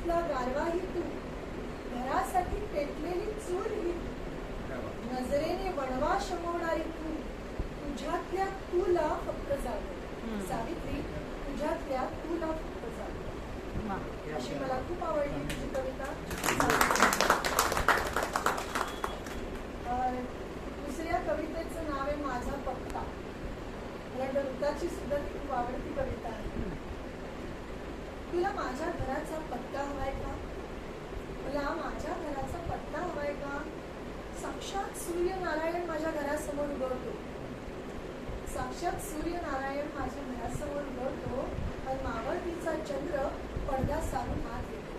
कुशीतला गारवाही तू, घरासाठी पेटलेली चूल ही, नजरेने वणवा शमवणारी तू, तुझ्यातल्या तुला फक्त जाग सावित्री, तुझ्यातल्या तुला फक्त जाग. अशी मला खूप आवडली तुझी कविता. दुसऱ्या कवितेचं नाव आहे माझा पत्ता. मला डंकाची सुद्धा खूप आवडती कविता आहे. तुला माझ्या घराचा पत्ता हवाय का? मला माझ्या घराचा पत्ता हवाय का? साक्षात सूर्यनारायण माझ्या घरासमोर उगवतो. साक्षात सूर्यनारायण माझ्या घरासमोर उगवतो आणि मावळतीचा चंद्र पडदा सारून आत येतो.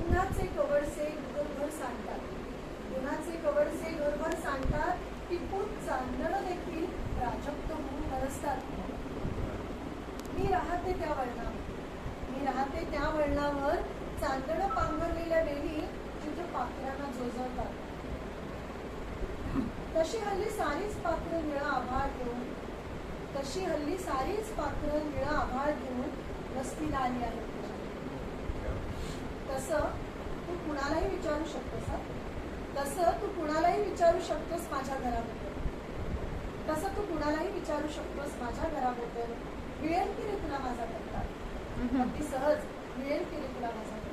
उन्हाचे कवडसे घरभर सांडतात. उन्हाचे कवडसे घरभर सांडतात. टिपून चांदणं देखील प्राजक्त होऊन बरसतात. मी राहते त्या वळणावर चांदणं पांघरलेल्या वेली तिथे पाखरांना जोजवतात. तशी हल्ली सारीच पाखरं निळा आभाळ घेऊन वस्तीला आली आहेत. तसं तू कुणालाही विचारू शकतोस माझ्या घराबद्दल. मिळेल की रे तुला माझा पत्ता? अगदी सहज मिळेल की रे तुला माझा पत्ता?